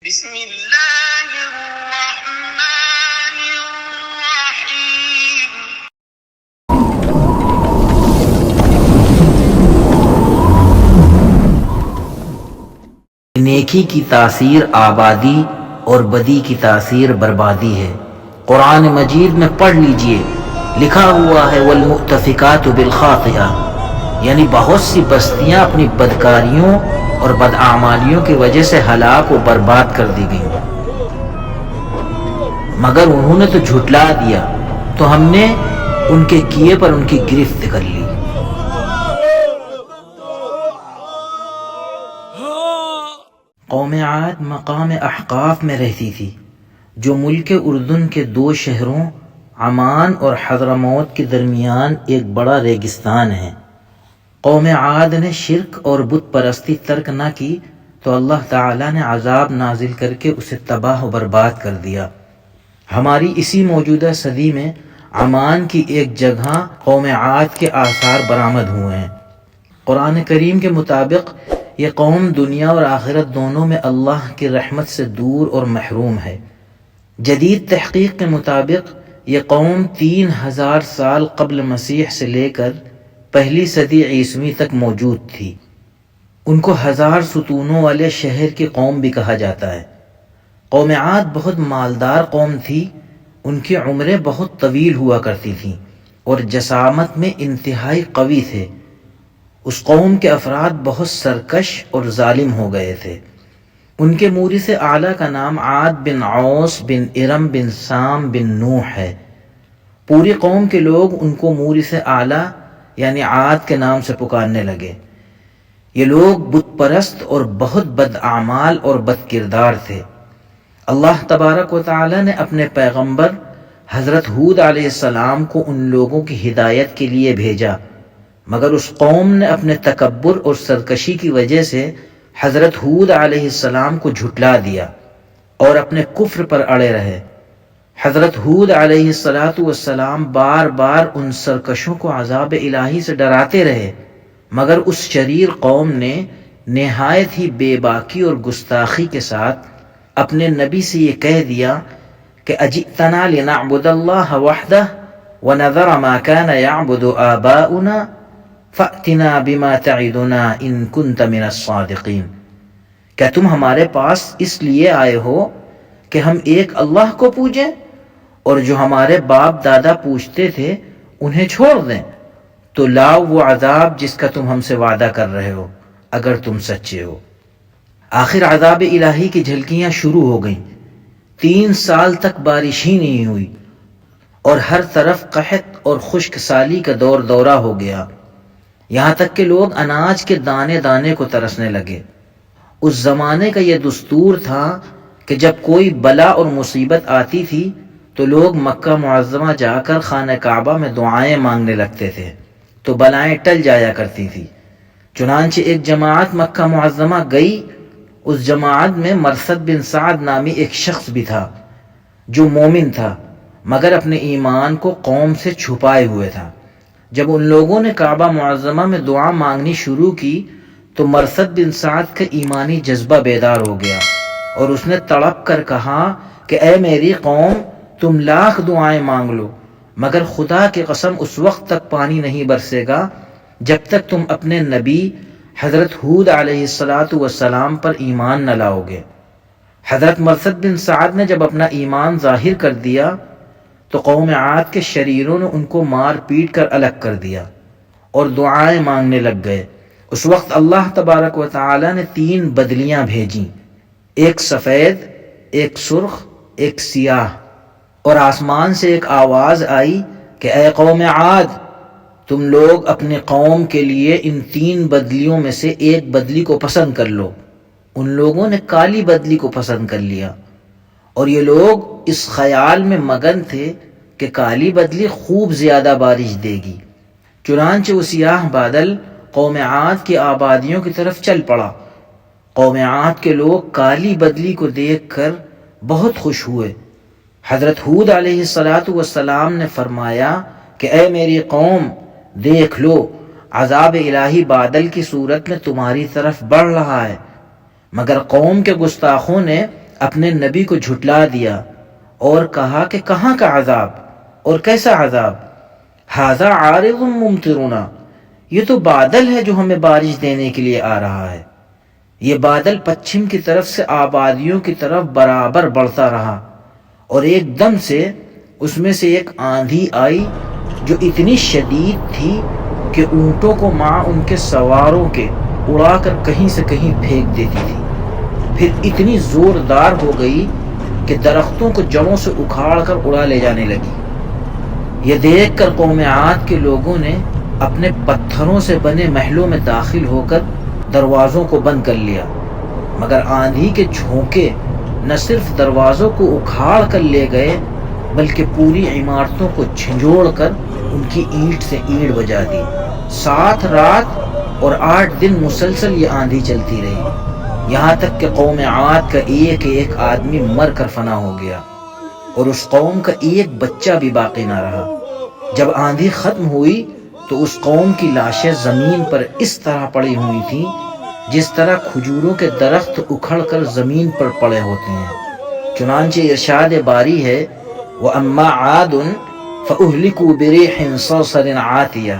بسم اللہ الرحمن الرحیم۔ نیکی کی تاثیر آبادی اور بدی کی تاثیر بربادی ہے۔ قرآن مجید میں پڑھ لیجئے، لکھا ہوا ہے والمؤتفکات بالخاطئہ، یعنی بہت سی بستیاں اپنی بدکاریوں اور بدعمالیوں کی وجہ سے ہلاک و برباد کر دی گئیں، مگر انہوں نے تو جھٹلا دیا تو ہم نے ان کے کیے پر ان کی گرفت کر لی۔ قوم عاد مقام احقاف میں رہتی تھی، جو ملک اردن کے دو شہروں عمان اور حضرموت کے درمیان ایک بڑا ریگستان ہے۔ قوم عاد نے شرک اور بت پرستی ترک نہ کی تو اللہ تعالیٰ نے عذاب نازل کر کے اسے تباہ و برباد کر دیا۔ ہماری اسی موجودہ صدی میں عمان کی ایک جگہ قوم عاد کے آثار برآمد ہوئے ہیں۔ قرآن کریم کے مطابق یہ قوم دنیا اور آخرت دونوں میں اللہ کی رحمت سے دور اور محروم ہے۔ جدید تحقیق کے مطابق یہ قوم 3000 سال قبل مسیح سے لے کر پہلی صدی عیسوی تک موجود تھی۔ ان کو 1000 ستونوں والے شہر کی قوم بھی کہا جاتا ہے۔ قوم عاد بہت مالدار قوم تھی، ان کی عمریں بہت طویل ہوا کرتی تھیں اور جسامت میں انتہائی قوی تھے۔ اس قوم کے افراد بہت سرکش اور ظالم ہو گئے تھے۔ ان کے مورث اعلیٰ کا نام عاد بن عوس بن ارم بن سام بن نوح ہے۔ پوری قوم کے لوگ ان کو مورث اعلیٰ یعنی عاد کے نام سے پکارنے لگے۔ یہ لوگ بت پرست اور بہت بد اعمال اور بد کردار تھے۔ اللہ تبارک و تعالی نے اپنے پیغمبر حضرت ہود علیہ السلام کو ان لوگوں کی ہدایت کے لیے بھیجا، مگر اس قوم نے اپنے تکبر اور سرکشی کی وجہ سے حضرت ہود علیہ السلام کو جھٹلا دیا اور اپنے کفر پر اڑے رہے۔ حضرت ہود علیہ السلام بار بار ان سرکشوں کو عذاب الہی سے ڈراتے رہے، مگر اس شریر قوم نے نہایت ہی بے باکی اور گستاخی کے ساتھ اپنے نبی سے یہ کہہ دیا کہ اجئتنا لنعبد اللہ وحدہ ونذر ما كان يعبد آباؤنا فأتنا بما تعدنا ان كنت من الصادقین۔ کیا تم ہمارے پاس اس لیے آئے ہو کہ ہم ایک اللہ کو پوجیں اور جو ہمارے باپ دادا پوجتے تھے انہیں چھوڑ دیں؟ تو لاؤ وہ عذاب جس کا تم ہم سے وعدہ کر رہے ہو اگر تم سچے ہو۔ آخر عذاب الہی کی جھلکیاں شروع ہو گئیں۔ 3 سال تک بارش ہی نہیں ہوئی اور ہر طرف قحط اور خشک سالی کا دورہ ہو گیا، یہاں تک کہ لوگ اناج کے دانے دانے کو ترسنے لگے۔ اس زمانے کا یہ دستور تھا کہ جب کوئی بلا اور مصیبت آتی تھی تو لوگ مکہ معظمہ جا کر خانہ کعبہ میں دعائیں مانگنے لگتے تھے تو بلائیں ٹل جایا کرتی تھی۔ چنانچہ ایک جماعت مکہ معظمہ گئی۔ اس جماعت میں مرثد بن سعد نامی ایک شخص بھی تھا جو مومن تھا، مگر اپنے ایمان کو قوم سے چھپائے ہوئے تھا۔ جب ان لوگوں نے کعبہ معظمہ میں دعا مانگنی شروع کی تو مرثد بن سعد کا ایمانی جذبہ بیدار ہو گیا اور اس نے تڑپ کر کہا کہ اے میری قوم، تم لاکھ دعائیں مانگ لو مگر خدا کی قسم اس وقت تک پانی نہیں برسے گا جب تک تم اپنے نبی حضرت ہود علیہ السلام پر ایمان نہ لاؤ گے۔ حضرت مرثد بن سعد نے جب اپنا ایمان ظاہر کر دیا تو قوم عاد کے شریروں نے ان کو مار پیٹ کر الگ کر دیا اور دعائیں مانگنے لگ گئے۔ اس وقت اللہ تبارک و تعالی نے 3 بدلیاں بھیجیں، ایک سفید، ایک سرخ، ایک سیاہ، اور آسمان سے ایک آواز آئی کہ اے قوم عاد، تم لوگ اپنے قوم کے لیے ان 3 بدلیوں میں سے ایک بدلی کو پسند کر لو۔ ان لوگوں نے کالی بدلی کو پسند کر لیا اور یہ لوگ اس خیال میں مگن تھے کہ کالی بدلی خوب زیادہ بارش دے گی۔ چنانچہ وہ سیاہ بادل قوم عاد کی آبادیوں کی طرف چل پڑا۔ قوم عاد کے لوگ کالی بدلی کو دیکھ کر بہت خوش ہوئے۔ حضرت ہود علیہ السلام نے فرمایا کہ اے میری قوم، دیکھ لو عذاب الہی بادل کی صورت میں تمہاری طرف بڑھ رہا ہے، مگر قوم کے گستاخوں نے اپنے نبی کو جھٹلا دیا اور کہا کہ کہاں کا عذاب اور کیسا عذاب؟ ھذا عارض ممطرنا، یہ تو بادل ہے جو ہمیں بارش دینے کے لیے آ رہا ہے۔ یہ بادل پچھم کی طرف سے آبادیوں کی طرف برابر بڑھتا رہا اور ایک دم سے اس میں سے ایک آندھی آئی جو اتنی شدید تھی کہ اونٹوں کو مع ان کے سواروں کے اڑا کر کہیں سے کہیں پھینک دیتی تھی، پھر اتنی زوردار ہو گئی کہ درختوں کو جڑوں سے اکھاڑ کر اڑا لے جانے لگی۔ یہ دیکھ کر قوم عاد کے لوگوں نے اپنے پتھروں سے بنے محلوں میں داخل ہو کر دروازوں کو بند کر لیا، مگر آندھی کے جھونکے نہ صرف دروازوں کو اکھاڑ کر لے گئے بلکہ پوری عمارتوں کو جھنجھوڑ کر ان کی اینٹ سے اینٹ بجا دی۔ 7 رات اور 8 دن مسلسل یہ آندھی چلتی رہی، یہاں تک کہ قوم عاد کا ایک ایک آدمی مر کر فنا ہو گیا اور اس قوم کا ایک بچہ بھی باقی نہ رہا۔ جب آندھی ختم ہوئی تو اس قوم کی لاشیں زمین پر اس طرح پڑی ہوئی تھیں جس طرح کھجوروں کے درخت اکھڑ کر زمین پر پڑے ہوتے ہیں۔ چنانچہ ارشاد باری ہے وَأَمَّا عَادٌ فَأُهْلِكُوا بِرِيحٍ صَرْصَرٍ عَاتِيَةٍ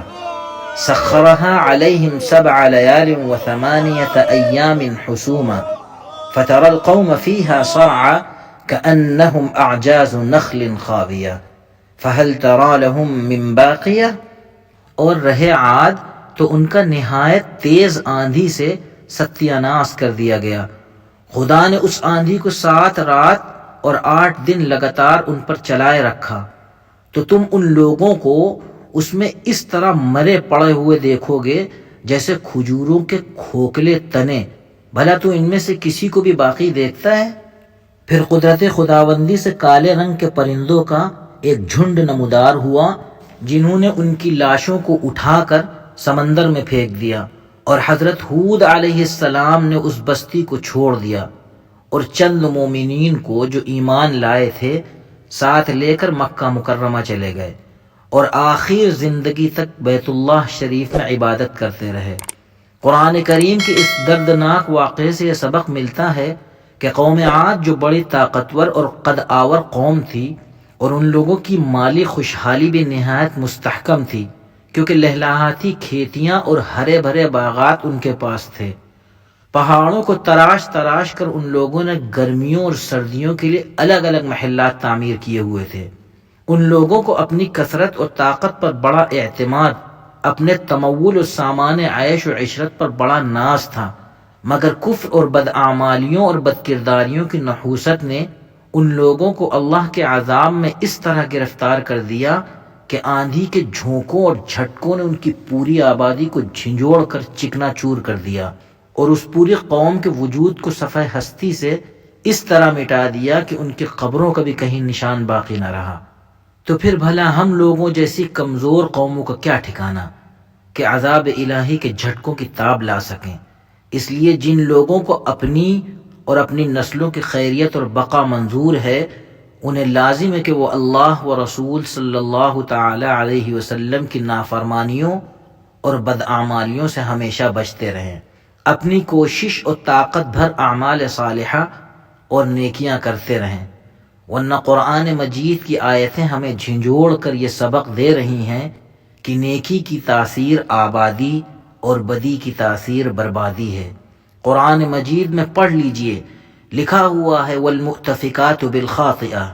سَخَّرَهَا عَلَيْهِمْ 7 لَيَالٍ و8 أَيَّامٍ حُسُومًا فَتَرَى الْقَوْمَ فِيهَا صَرْعًا كَأَنَّهُمْ أَعْجَازُ نَخْلٍ خَاوِيَةٍ فَهَلْ تَرَى لَهُم مِّن بَاقِيَةٍ۔ اور رہے عاد تو ان کا نہایت تیز آندھی سے ستیہ ناش کر دیا گیا۔ خدا نے اس آندھی کو 7 رات اور 8 دن لگاتار ان پر چلائے رکھا، تو تم ان لوگوں کو اس میں اس طرح مرے پڑے ہوئے دیکھو گے جیسے کھجوروں کے کھوکھلے تنے۔ بھلا تو ان میں سے کسی کو بھی باقی دیکھتا ہے؟ پھر قدرت خداوندی سے کالے رنگ کے پرندوں کا ایک جھنڈ نمودار ہوا جنہوں نے ان کی لاشوں کو اٹھا کر سمندر میں پھینک دیا، اور حضرت ہود علیہ السلام نے اس بستی کو چھوڑ دیا اور چند مومنین کو جو ایمان لائے تھے ساتھ لے کر مکہ مکرمہ چلے گئے اور آخر زندگی تک بیت اللہ شریف میں عبادت کرتے رہے۔ قرآن کریم کے اس دردناک واقعے سے یہ سبق ملتا ہے کہ قوم عاد جو بڑی طاقتور اور قد آور قوم تھی اور ان لوگوں کی مالی خوشحالی بھی نہایت مستحکم تھی، کیونکہ لہلہاتی کھیتیاں اور ہرے بھرے باغات ان کے پاس تھے۔ پہاڑوں کو تراش تراش کر ان لوگوں نے گرمیوں اور سردیوں کے لیے الگ الگ محلات تعمیر کیے ہوئے تھے۔ ان لوگوں کو اپنی کثرت اور طاقت پر بڑا اعتماد، اپنے تمول و سامان عیش و عشرت پر بڑا ناز تھا، مگر کفر اور بداعمالیوں اور بدکرداریوں کی نحوست نے ان لوگوں کو اللہ کے عذاب میں اس طرح گرفتار کر دیا کہ آندھی کے جھونکوں اور جھٹکوں نے ان کی پوری آبادی کو جھنجھوڑ کر چکنا چور کر دیا اور اس پوری قوم کے وجود کو صفحہ ہستی سے اس طرح مٹا دیا کہ ان کی قبروں کا بھی کہیں نشان باقی نہ رہا۔ تو پھر بھلا ہم لوگوں جیسی کمزور قوموں کا کیا ٹھکانہ کہ عذاب الہی کے جھٹکوں کی تاب لا سکیں؟ اس لیے جن لوگوں کو اپنی اور اپنی نسلوں کی خیریت اور بقا منظور ہے، انہیں لازم ہے کہ وہ اللہ و رسول صلی اللہ تعالی علیہ وسلم کی نافرمانیوں اور بداعمالیوں سے ہمیشہ بچتے رہیں، اپنی کوشش اور طاقت بھر اعمال صالحہ اور نیکیاں کرتے رہیں، ورنہ قرآن مجید کی آیتیں ہمیں جھنجھوڑ کر یہ سبق دے رہی ہیں کہ نیکی کی تاثیر آبادی اور بدی کی تاثیر بربادی ہے۔ قرآن مجید میں پڑھ لیجئے، لکھا ہوا ہے والمؤتفقات بالخاطئہ،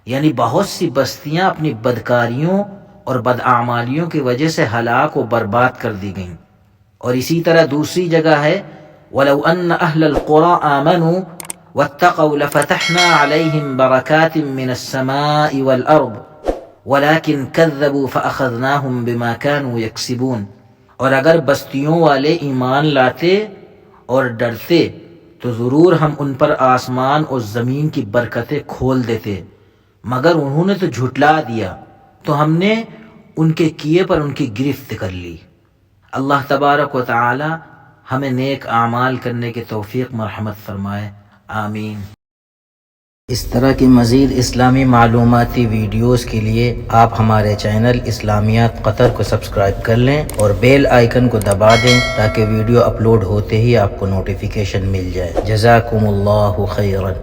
یعنی بہت سی بستیاں اپنی بدکاریوں اور بداعمالیوں کی وجہ سے ہلاک و برباد کر دی گئیں۔ اور اسی طرح دوسری جگہ ہے وَلَوْ أَنَّ أَهْلَ الْقُرَىٰ آمَنُوا وَاتَّقَوْا لَفَتَحْنَا عَلَيْهِمْ بَرَكَاتٍ مِّنَ السَّمَاءِ وَالْأَرْضِ وَلَٰكِنْ كَذَّبُوا فَأَخَذْنَاهُمْ بِمَا كَانُوا يَكْسِبُونَ۔ اور اگر بستیوں والے ایمان لاتے اور ڈرتے تو ضرور ہم ان پر آسمان اور زمین کی برکتیں کھول دیتے، مگر انہوں نے تو جھٹلا دیا، تو ہم نے ان کے کیے پر ان کی گرفت کر لی۔ اللہ تبارک و تعالی ہمیں نیک اعمال کرنے کی توفیق مرحمت فرمائے، آمین۔ اس طرح کی مزید اسلامی معلوماتی ویڈیوز کے لیے آپ ہمارے چینل اسلامیات قطر کو سبسکرائب کر لیں اور بیل آئیکن کو دبا دیں تاکہ ویڈیو اپلوڈ ہوتے ہی آپ کو نوٹیفیکیشن مل جائے۔ جزاکم اللہ خیرا۔